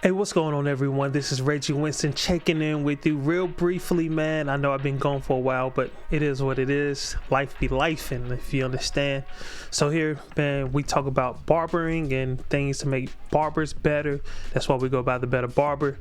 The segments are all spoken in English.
Hey, what's going on, everyone? This is Reggie Winston checking in with you real briefly, man. I know I've been gone for a while, but it is what it is. Life be life, and if you understand. So here, man, we talk about barbering and things to make barbers better. That's why we go by the Better Barber.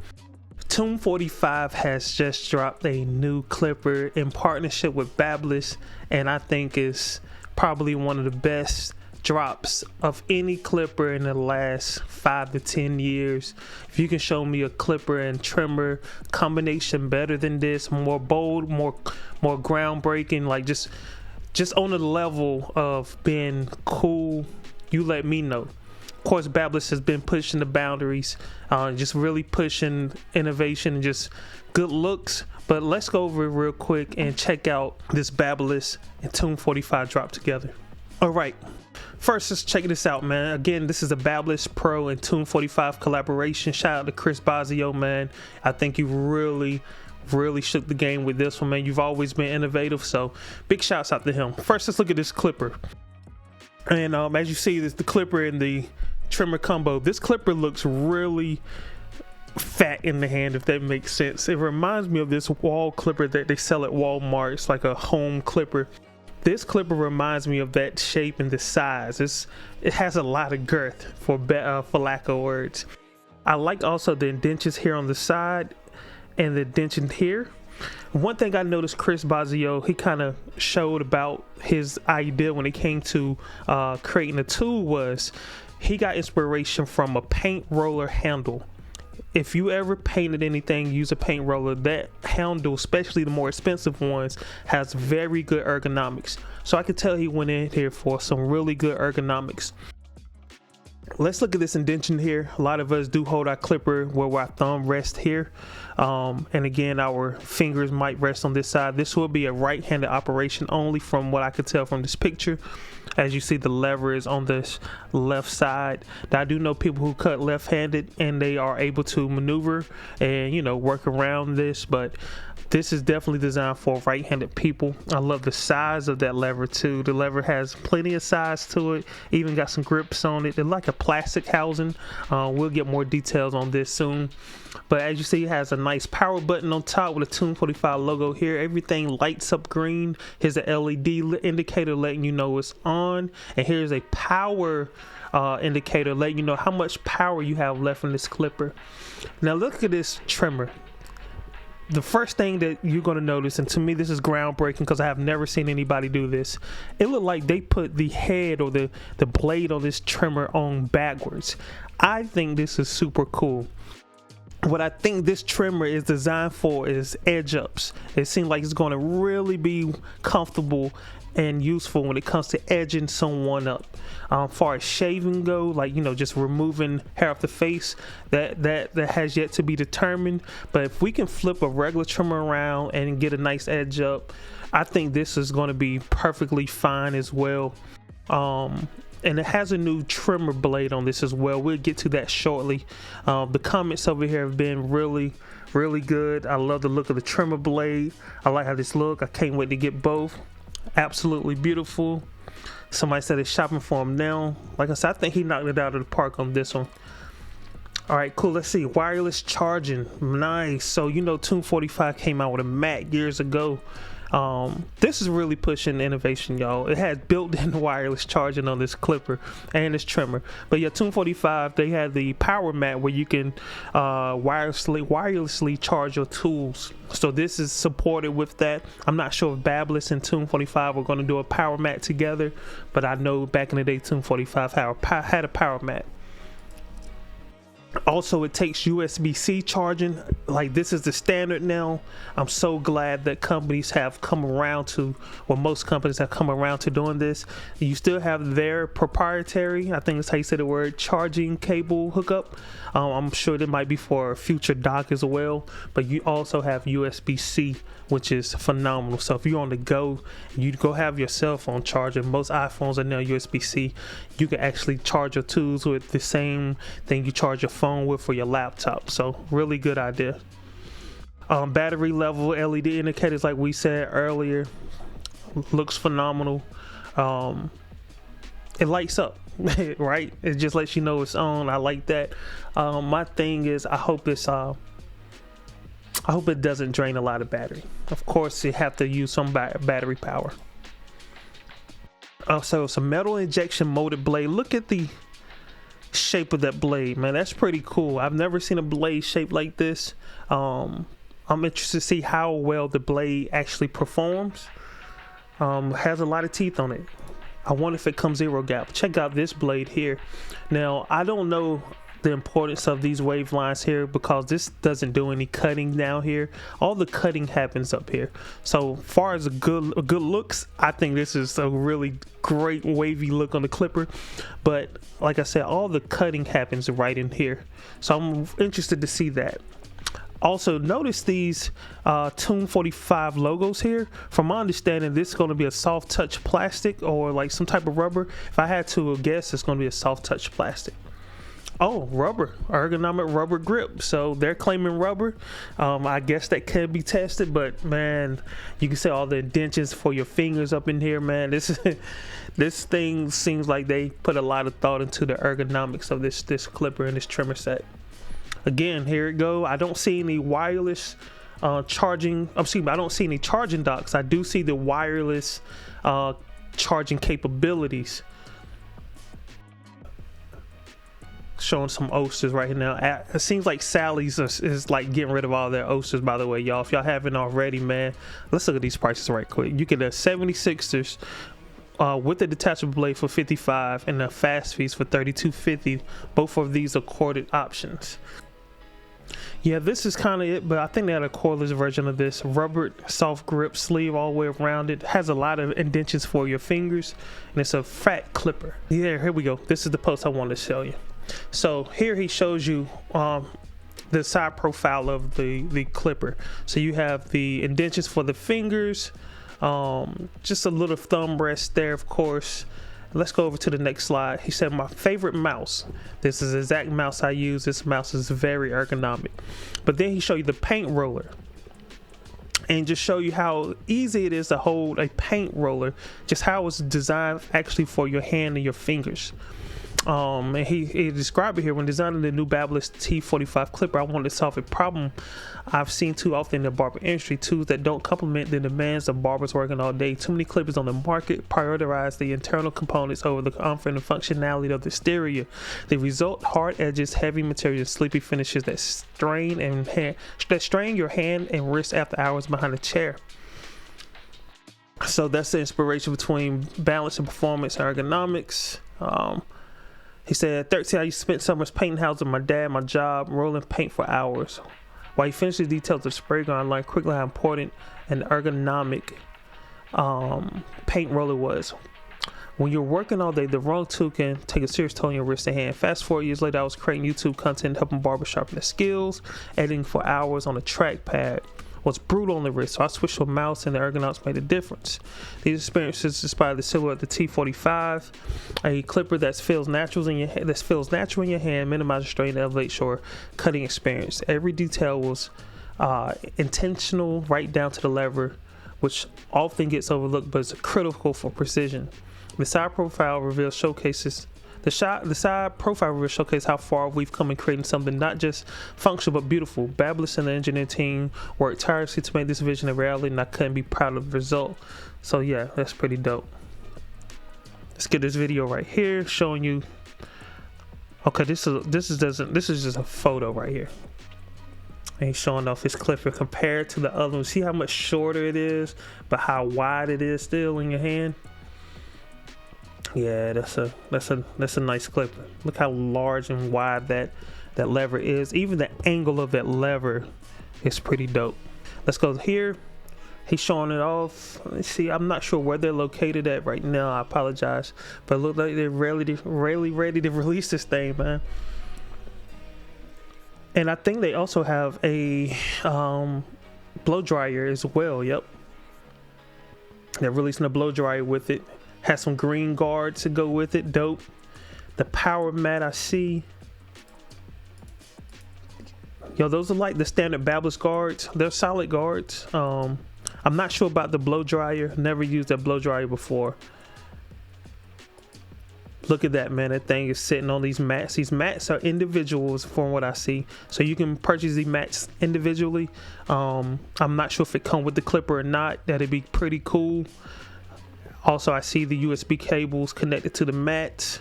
Tomb45 has just dropped a new clipper in partnership with Babyliss, and I think it's probably one of the best drops of any clipper in the last 5 to 10 years. If you can show me a clipper and trimmer combination better than this, more bold, more groundbreaking, like just on the level of being cool, you let me know. Of course, Babyliss has been pushing the boundaries, just really pushing innovation and just good looks. But let's go over it real quick and check out this Babyliss and Tomb45 drop together. All right. First, let's check this out, man. Again, this is a Babyliss Pro and Tomb45 collaboration. Shout out to Chris Bazio, man. I think you really shook the game with this one, man. You've always been innovative, so big shouts out to him. First, let's look at this clipper. And as you see, this the clipper and the trimmer combo. This clipper looks really fat in the hand, if that makes sense. It reminds me of this wall clipper that they sell at Walmart. It's like a home clipper. This clipper reminds me of that shape and the size. It has a lot of girth, for lack of words. I like also the indentions here on the side and the indention here. One thing I noticed Chris Bazio, he kind of showed about his idea when it came to creating a tool was he got inspiration from a paint roller handle. If you ever painted anything, use a paint roller, that handle, especially the more expensive ones, has very good ergonomics. So I could tell he went in here for some really good ergonomics. Let's look at this indentation here. A lot of us do hold our clipper where our thumb rests here. And again, our fingers might rest on this side. This will be a right-handed operation only from what I could tell from this picture. As you see, the lever is on this left side. Now, I do know people who cut left-handed and they are able to maneuver and, you know, work around this, but this is definitely designed for right-handed people. I love the size of that lever too. The lever has plenty of size to it, even got some grips on it. They're like a plastic housing. We'll get more details on this soon. But as you see, it has a nice power button on top with a Tomb45 logo here. Everything lights up green. Here's an LED indicator letting you know it's on. And here's a power indicator letting you know how much power you have left in this clipper. Now look at this trimmer. The first thing that you're going to notice, and to me this is groundbreaking because I have never seen anybody do this, it looked like they put the head or the blade on this trimmer on backwards. I think this is super cool. What I think this trimmer is designed for is edge ups. It seems like it's going to really be comfortable and useful when it comes to edging someone up. Far as shaving go, like, you know, just removing hair off the face, that has yet to be determined. But if we can flip a regular trimmer around and get a nice edge up, I think this is going to be perfectly fine as well. And it has a new trimmer blade on this as well. We'll get to that shortly. The comments over here have been really good. I love the look of the trimmer blade. I like how this look. I can't wait to get both. Absolutely beautiful. Somebody said it's shopping for him now. Like I said, I think he knocked it out of the park on this one. All right, cool. Let's see. Wireless charging. Nice. So, you know, Tomb45 came out with a Mac years ago. This is really pushing innovation, y'all. It has built-in wireless charging on this clipper and this trimmer. But yeah, Tomb45, they had the power mat where you can wirelessly charge your tools. So this is supported with that. I'm not sure if Babyliss and Tomb45 are going to do a power mat together, but I know back in the day Tomb45 had a power mat. Also, it takes USBC charging. Like, this is the standard now. I'm so glad that companies have come around to, well, most companies have come around to doing this. You still have their proprietary, I think that's how you say the word, charging cable hookup. I'm sure that might be for a future dock as well, but you also have USB-C, which is phenomenal. So if you're on the go, you go have your cell phone charger. Most iPhones are now USB-C. You can actually charge your tools with the same thing you charge your phone with for your laptop. So really good idea. Battery level LED indicators, like we said earlier, looks phenomenal. It lights up. right? It just lets you know it's on. I like that. My thing is, I hope it doesn't drain a lot of battery. Of course, you have to use some battery power. Also, it's a metal injection molded blade. Look at the shape of that blade, man. That's pretty cool. I've never seen a blade shaped like this. I'm interested to see how well the blade actually performs. Has a lot of teeth on it. I wonder if it comes zero gap. Check out this blade here. Now, I don't know the importance of these wave lines here because this doesn't do any cutting down here. All the cutting happens up here. So far as a good looks, I think this is a really great wavy look on the clipper. But like I said, all the cutting happens right in here. So I'm interested to see that. Also, notice these Tomb45 logos here. From my understanding, this is going to be a soft touch plastic or like some type of rubber. If I had to guess, it's going to be a soft touch plastic. Oh, rubber, ergonomic rubber grip. So they're claiming rubber. I guess that can be tested, but man, you can see all the indentions for your fingers up in here, man. This thing seems like they put a lot of thought into the ergonomics of this clipper and this trimmer set. Again, here it go. I don't see any wireless charging. Excuse me, I don't see any charging docks. I do see the wireless charging capabilities. Showing some oasters right here now. It seems like Sally's is like getting rid of all their oasters, by the way, y'all. If y'all haven't already, man, let's look at these prices right quick. You get a 76ers with the detachable blade for $55 and the fast fees for $32.50. Both of these are corded options. Yeah, this is kind of it, but I think they had a cordless version of this. Rubber soft grip sleeve all the way around it. Has a lot of indentions for your fingers, and it's a fat clipper. Yeah, here we go. This is the post I wanted to show you. So here he shows you the side profile of the clipper. So you have the indentions for the fingers, just a little thumb rest there, of course. Let's go over to the next slide. He said, my favorite mouse. This is the exact mouse I use. This mouse is very ergonomic. But then he showed you the paint roller and just show you how easy it is to hold a paint roller, just how it's designed actually for your hand and your fingers. And he described it here: when designing the new Babyliss T45 clipper, I wanted to solve a problem I've seen too often in the barber industry: tools that don't complement the demands of barbers working all day. Too many clippers on the market prioritize the internal components over the comfort and functionality of the exterior. The result: hard edges, heavy materials, sleepy finishes that strain your hand and wrist after hours behind a chair. So that's the inspiration between balance and performance and ergonomics. He said, at 13, I used to spend summers painting houses with my dad, my job, rolling paint for hours. While he finished the details of spray gun, I learned quickly how important an ergonomic paint roller was. When you're working all day, the wrong tool can take a serious toll on your wrist and hand. Fast forward years later, I was creating YouTube content, helping barbers sharpen their skills, editing for hours on a trackpad. Was brutal on the wrist, so I switched to a mouse, and the ergonomics made a difference. These experiences inspired the silhouette of the T45, a clipper that feels natural in your hand, minimizes strain, and elevates your cutting experience. Every detail was intentional, right down to the lever, which often gets overlooked, but is critical for precision. The side profile reveal showcases how far we've come in creating something not just functional but beautiful. Babyliss and the engineering team worked tirelessly to make this vision a reality, and I couldn't be proud of the result. So yeah, that's pretty dope. Let's get this video right here showing you. Okay, this is just a photo right here. And he's showing off his clipper compared to the other one. See how much shorter it is, but how wide it is still in your hand. Yeah, that's a nice clipper. Look how large and wide that lever is. Even the angle of that lever is pretty dope. Let's go here. He's showing it off. Let's see. I'm not sure where they're located at right now. I apologize, but it looks like they're really ready to release this thing, man. And I think they also have a blow dryer as well. Yep, they're releasing a blow dryer with it. Has some green guards to go with it. Dope. The power mat I see. Yo, those are like the standard Babyliss guards. They're solid guards. I'm not sure about the blow dryer. Never used that blow dryer before. Look at that, man. That thing is sitting on these mats. These mats are individuals from what I see, so you can purchase these mats individually. I'm not sure if it come with the clipper or not. That'd be pretty cool. Also, I see the USB cables connected to the mats.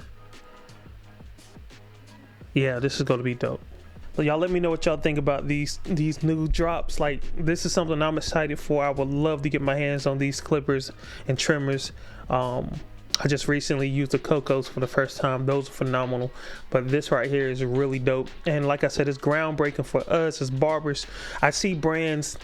Yeah, this is gonna be dope. So y'all let me know what y'all think about these new drops. Like, this is something I'm excited for. I would love to get my hands on these clippers and trimmers. I just recently used the Cocos for the first time. Those are phenomenal, but this right here is really dope. And like I said, it's groundbreaking for us as barbers. I see brands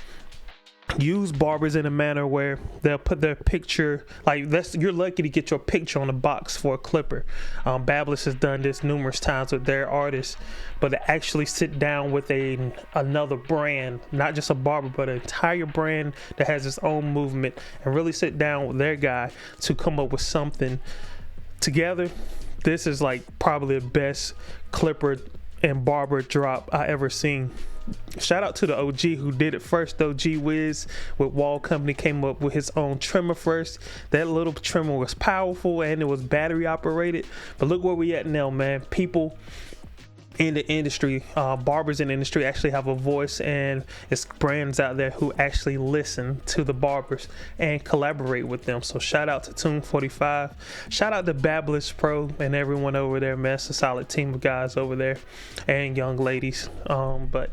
use barbers in a manner where they'll put their picture, like, you're lucky to get your picture on the box for a clipper. Babyliss has done this numerous times with their artists, but to actually sit down with another brand, not just a barber, but an entire brand that has its own movement, and really sit down with their guy to come up with something together. This is like probably the best clipper and barber drop I ever seen. Shout out to the OG who did it first, though. G Wiz with Wall Company came up with his own trimmer first. That little trimmer was powerful and it was battery operated. But look where we at now, man. People in the industry, barbers in the industry actually have a voice, and it's brands out there who actually listen to the barbers and collaborate with them. So shout out to Tomb45, shout out to Babyliss Pro and everyone over there, man. It's a solid team of guys over there and young ladies. But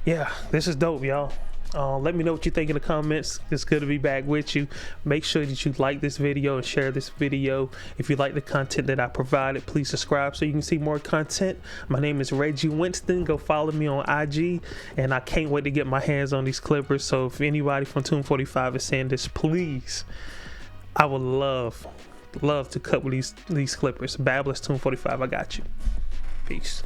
yeah, this is dope, y'all. Let me know what you think in the comments. It's good to be back with you. Make sure that you like this video and share this video. If you like the content that I provided, please subscribe so you can see more content. My name is Reggie Winston. Go follow me on IG, and I can't wait to get my hands on these clippers. So if anybody from Tomb45 is saying this, please, I would love to cut with these clippers. Babyliss Tomb45, I got you. Peace.